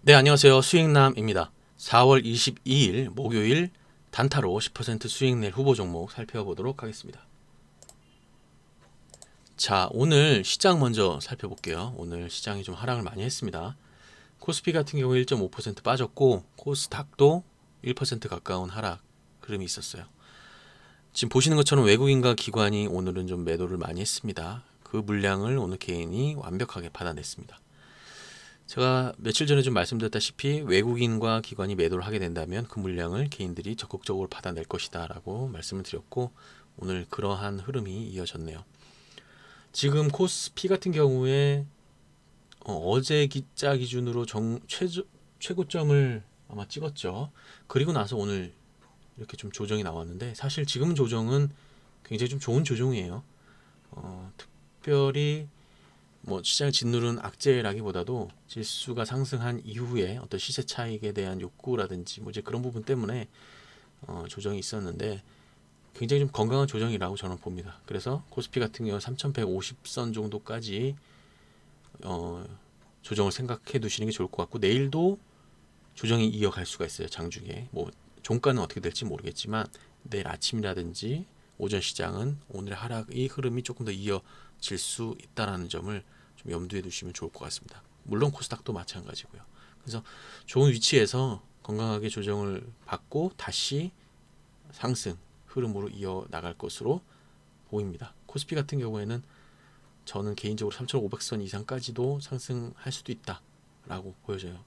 네, 안녕하세요. 수익남입니다. 4월 22일 목요일 단타로 10% 수익 낼 후보 종목 살펴보도록 하겠습니다. 자, 오늘 시장 먼저 살펴볼게요. 오늘 시장이 좀 하락을 많이 했습니다. 코스피 같은 경우 1.5% 빠졌고 코스닥도 1% 가까운 하락 흐름이 있었어요. 지금 보시는 것처럼 외국인과 기관이 오늘은 좀 매도를 많이 했습니다. 그 물량을 오늘 개인이 완벽하게 받아냈습니다. 제가 며칠 전에 좀 말씀드렸다시피 외국인과 기관이 매도를 하게 된다면 그 물량을 개인들이 적극적으로 받아낼 것이다 라고 말씀을 드렸고 오늘 그러한 흐름이 이어졌네요. 지금 코스피 같은 경우에 어제 기자 기준으로 최고점을 아마 찍었죠. 그리고 나서 오늘 이렇게 좀 조정이 나왔는데 사실 지금 조정은 굉장히 좀 좋은 조정이에요. 특별히 뭐 시장을 짓누른 악재라기보다도 지수가 상승한 이후에 어떤 시세 차익에 대한 욕구라든지 뭐 이제 그런 부분 때문에 조정이 있었는데 굉장히 좀 건강한 조정이라고 저는 봅니다. 그래서 코스피 같은 경우 3,150선 정도까지 조정을 생각해 두시는 게 좋을 것 같고 내일도 조정이 이어갈 수가 있어요. 장중에 뭐 종가는 어떻게 될지 모르겠지만 내일 아침이라든지 오전 시장은 오늘의 하락의 흐름이 조금 더 이어질 수 있다라는 점을 좀 염두에 두시면 좋을 것 같습니다. 물론 코스닥도 마찬가지고요. 그래서 좋은 위치에서 건강하게 조정을 받고 다시 상승 흐름으로 이어 나갈 것으로 보입니다. 코스피 같은 경우에는 저는 개인적으로 3,500선 이상까지도 상승할 수도 있다라고 보여져요.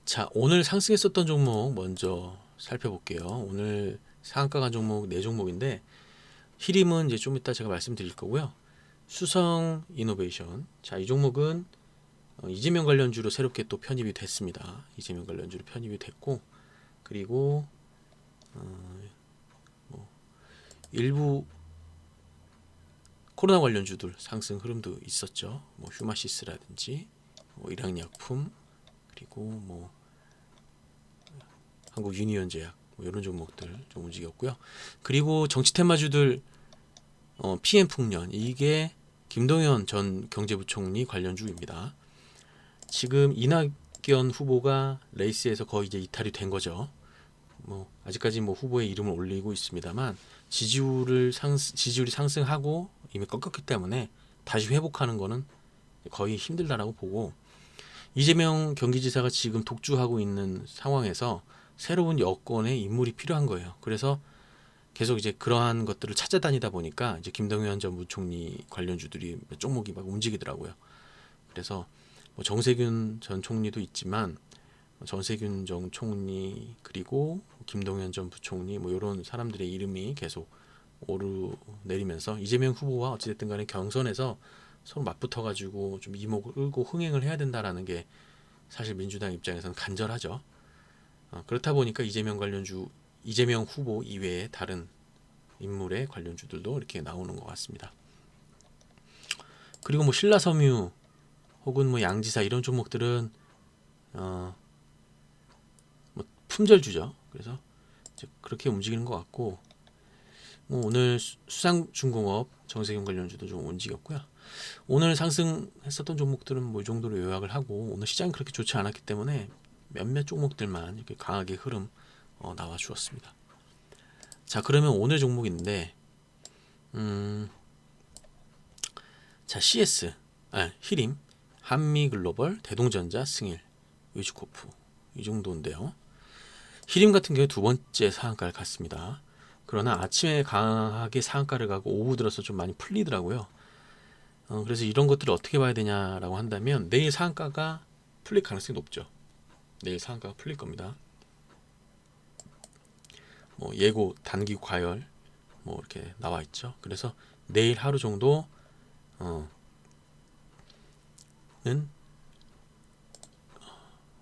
자, 오늘 상승했었던 종목 먼저 살펴볼게요. 오늘 상한가 간 종목 4종목인데 히림은 이제 좀 이따 제가 말씀드릴 거고요. 수성 이노베이션. 자, 이 종목은 이재명 관련주로 새롭게 또 편입이 됐습니다. 이재명 관련주로 편입이 됐고 그리고 뭐 일부 코로나 관련주들 상승 흐름도 있었죠. 뭐 휴마시스라든지 뭐 일양약품 그리고 뭐 한국 유니온제약 뭐 이런 종목들 좀 움직였고요. 그리고 정치 테마주들 PM 풍년 이게 김동연 전 경제부총리 관련주입니다. 지금 이낙연 후보가 레이스에서 거의 이제 이탈이 된 거죠. 뭐 아직까지 뭐 후보의 이름을 올리고 있습니다만 지지율이 상승하고 이미 꺾였기 때문에 다시 회복하는 거는 거의 힘들다라고 보고 이재명 경기지사가 지금 독주하고 있는 상황에서 새로운 여권의 인물이 필요한 거예요. 그래서 계속 이제 그러한 것들을 찾아다니다 보니까 이제 김동연 전 부총리 관련주들이 몇 종목이 막 움직이더라고요. 그래서 뭐 정세균 전 총리도 있지만 정세균 전 총리 그리고 김동연 전 부총리 뭐 이런 사람들의 이름이 계속 오르내리면서 이재명 후보와 어찌됐든 간에 경선에서 서로 맞붙어 가지고 좀 이목을 끌고 흥행을 해야 된다라는 게 사실 민주당 입장에서는 간절하죠. 그렇다 보니까 이재명 후보 이외에 다른 인물의 관련주들도 이렇게 나오는 것 같습니다. 그리고 뭐 신라섬유 혹은 뭐 양지사 이런 종목들은 뭐 품절주죠. 그래서 그렇게 움직이는 것 같고 뭐 오늘 수상중공업 정세균 관련주도 좀 움직였고요. 오늘 상승했었던 종목들은 뭐 이 정도로 요약을 하고 오늘 시장이 그렇게 좋지 않았기 때문에 몇몇 종목들만 이렇게 강하게 흐름 나와 주었습니다. 자, 그러면 오늘 종목인데 자, CS 히림, 한미글로벌, 대동전자, 승일, 위즈코프 이 정도인데요. 히림 같은 경우에 두 번째 상한가를 갔습니다. 그러나 아침에 강하게 상한가를 가고 오후 들어서 좀 많이 풀리더라고요. 그래서 이런 것들을 어떻게 봐야 되냐라고 한다면 내일 상한가가 풀릴 가능성이 높죠. 내일 상한가가 풀릴 겁니다. 뭐 예고 단기 과열 뭐 이렇게 나와 있죠. 그래서 내일 하루 정도 는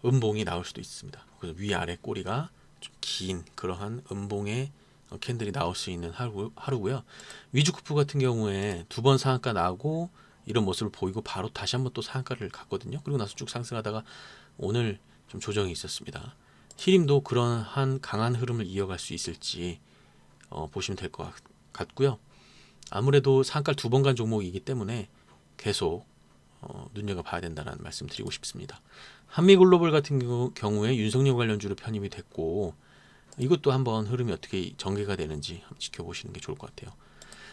음봉이 나올 수도 있습니다. 그래서 위아래 꼬리가 좀 긴 그러한 음봉의 캔들이 나올 수 있는 하루고요. 위즈쿠프 같은 경우에 두 번 상한가 나고 이런 모습을 보이고 바로 다시 한번 또 상한가를 갔거든요. 그리고 나서 쭉 상승하다가 오늘 좀 조정이 있었습니다. 히림도 그러한 강한 흐름을 이어갈 수 있을지 보시면 될 것 같고요. 아무래도 상한가를 두 번 간 종목이기 때문에 계속 눈여겨봐야 된다는 말씀 드리고 싶습니다. 한미글로벌 같은 경우에 윤석열 관련주로 편입이 됐고 이것도 한번 흐름이 어떻게 전개가 되는지 한번 지켜보시는 게 좋을 것 같아요.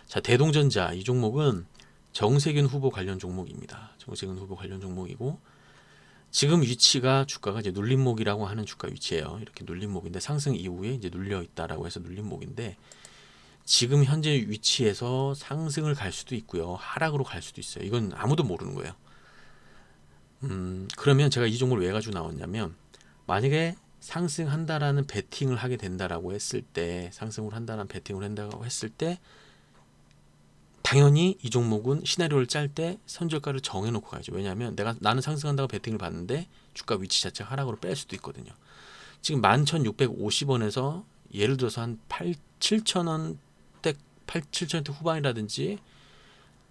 자, 대동전자 이 종목은 정세균 후보 관련 종목입니다. 정세균 후보 관련 종목이고 지금 위치가 주가가 이제 눌림목이라고 하는 주가 위치예요. 이렇게 눌림목인데 상승 이후에 이제 눌려 있다라고 해서 눌림목인데 지금 현재 위치에서 상승을 갈 수도 있고요. 하락으로 갈 수도 있어요. 이건 아무도 모르는 거예요. 그러면 제가 이 종목을 왜 가지고 나왔냐면 만약에 상승한다라는 베팅을 하게 된다라고 했을 때 상승을 한다라는 베팅을 한다고 했을 때 당연히 이 종목은 시나리오를 짤 때 선절가를 정해놓고 가야죠. 왜냐하면 나는 상승한다고 베팅을 봤는데 주가 위치 자체가 하락으로 뺄 수도 있거든요. 지금 11,650원에서 예를 들어서 한 7,000원대 7,000원대 후반이라든지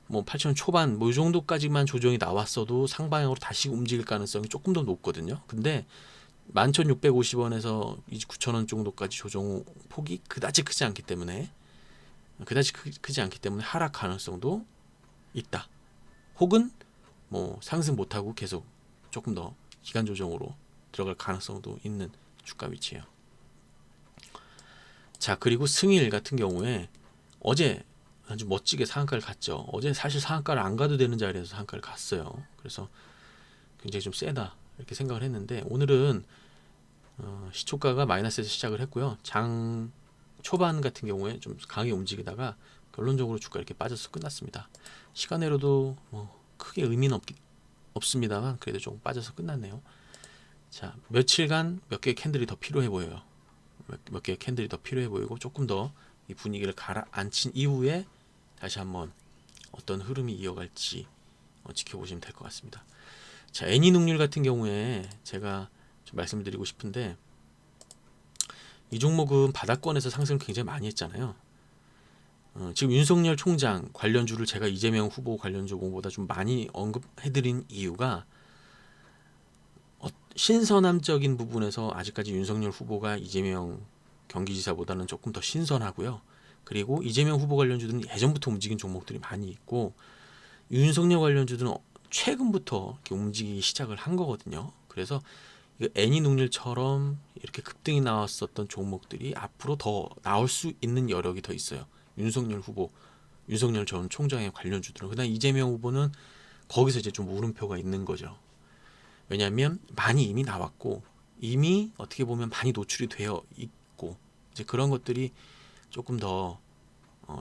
뭐 8,000원 초반 뭐 이 정도까지만 조정이 나왔어도 상방향으로 다시 움직일 가능성이 조금 더 높거든요. 근데 11,650원에서 29,000원 정도까지 조정 폭이 그다지 크지 않기 때문에 크지 않기 때문에 하락 가능성도 있다. 혹은 뭐 상승 못하고 계속 조금 더 기간 조정으로 들어갈 가능성도 있는 주가 위치예요. 자, 그리고 승일 같은 경우에 어제 아주 멋지게 상한가를 갔죠. 어제 사실 상한가를 안 가도 되는 자리에서 상한가를 갔어요. 그래서 굉장히 좀 세다 이렇게 생각을 했는데 오늘은 시초가가 마이너스에서 시작을 했고요. 장 초반 같은 경우에 좀 강하게 움직이다가 결론적으로 주가 이렇게 빠져서 끝났습니다. 시간으로도 뭐 크게 의미는 없습니다만 그래도 조금 빠져서 끝났네요. 자, 며칠간 몇 개의 캔들이 더 필요해 보여요. 몇 개의 캔들이 더 필요해 보이고 조금 더 이 분위기를 가라앉힌 이후에 다시 한번 어떤 흐름이 이어갈지 지켜보시면 될 것 같습니다. 자, 애니능률 같은 경우에 제가 좀 말씀드리고 싶은데 이 종목은 바닥권에서 상승을 굉장히 많이 했잖아요. 지금 윤석열 총장 관련주를 제가 이재명 후보 관련주보다 좀 많이 언급해드린 이유가 신선함적인 부분에서 아직까지 윤석열 후보가 이재명 경기지사보다는 조금 더 신선하고요. 그리고 이재명 후보 관련주들은 예전부터 움직인 종목들이 많이 있고 윤석열 관련주들은 최근부터 이렇게 움직이기 시작을 한 거거든요. 그래서 애니능률처럼 이렇게 급등이 나왔었던 종목들이 앞으로 더 나올 수 있는 여력이 더 있어요. 윤석열 후보, 윤석열 전 총장의 관련주들은. 그다음 이재명 후보는 거기서 이제 좀 물음표가 있는 거죠. 왜냐하면 많이 이미 나왔고 이미 어떻게 보면 많이 노출이 되어 있고 이제 그런 것들이 조금 더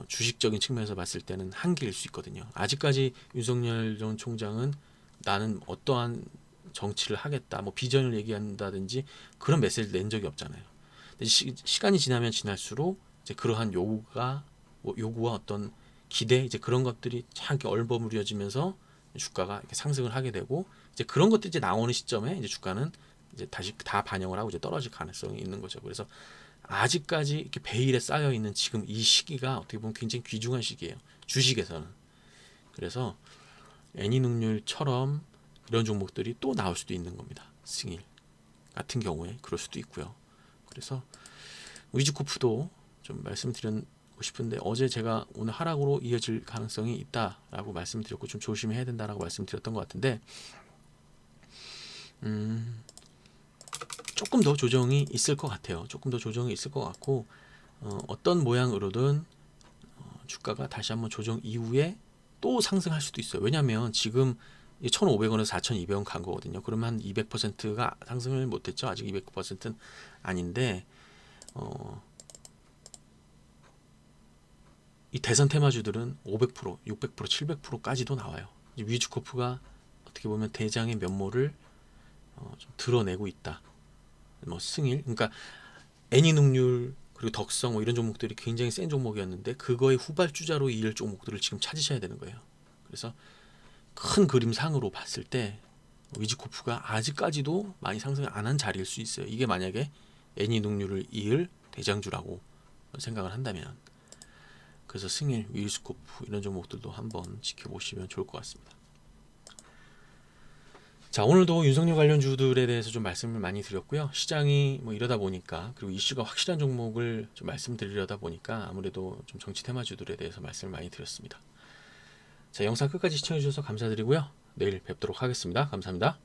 주식적인 측면에서 봤을 때는 한계일 수 있거든요. 아직까지 윤석열 전 총장은 나는 어떠한 정치를 하겠다, 뭐 비전을 얘기한다든지 그런 메시지를 낸 적이 없잖아요. 근데 시간이 지나면 지날수록 이제 그러한 요구와 어떤 기대 이제 그런 것들이 참 이렇게 얼버무려지면서 주가가 이렇게 상승을 하게 되고 이제 그런 것들이 이제 나오는 시점에 이제 주가는 이제 다시 다 반영을 하고 이제 떨어질 가능성이 있는 거죠. 그래서 아직까지 이렇게 베일에 쌓여 있는 지금 이 시기가 어떻게 보면 굉장히 귀중한 시기예요. 주식에서는. 그래서 애니능률처럼 이런 종목들이 또 나올 수도 있는 겁니다. 승일 같은 경우에 그럴 수도 있고요. 그래서 위즈코프도 좀 말씀드리고 싶은데 어제 제가 오늘 하락으로 이어질 가능성이 있다라고 말씀드렸고 좀 조심해야 된다라고 말씀드렸던 것 같은데 조금 더 조정이 있을 것 같아요. 조금 더 조정이 있을 것 같고 어떤 모양으로든 주가가 다시 한번 조정 이후에 또 상승할 수도 있어요. 왜냐하면 지금 1,500원에서 4,200원 간 거거든요. 그러면 한 200%가 상승을 못했죠. 아직 200%는 아닌데 이 대선 테마주들은 500%, 600%, 700%까지도 나와요. 위즈코프가 어떻게 보면 대장의 면모를 좀 드러내고 있다. 뭐 승일, 그러니까 애니능률 그리고 덕성 뭐 이런 종목들이 굉장히 센 종목이었는데 그거의 후발주자로 이을 종목들을 지금 찾으셔야 되는 거예요. 그래서 큰 그림상으로 봤을 때 위즈코프가 아직까지도 많이 상승을 안 한 자리일 수 있어요. 이게 만약에 애니능률을 이을 대장주라고 생각을 한다면 그래서 승일, 위즈코프 이런 종목들도 한번 지켜보시면 좋을 것 같습니다. 자, 오늘도 윤석열 관련주들에 대해서 좀 말씀을 많이 드렸고요. 시장이 뭐 이러다 보니까 그리고 이슈가 확실한 종목을 좀 말씀드리려다 보니까 아무래도 좀 정치 테마주들에 대해서 말씀을 많이 드렸습니다. 자, 영상 끝까지 시청해 주셔서 감사드리고요. 내일 뵙도록 하겠습니다. 감사합니다.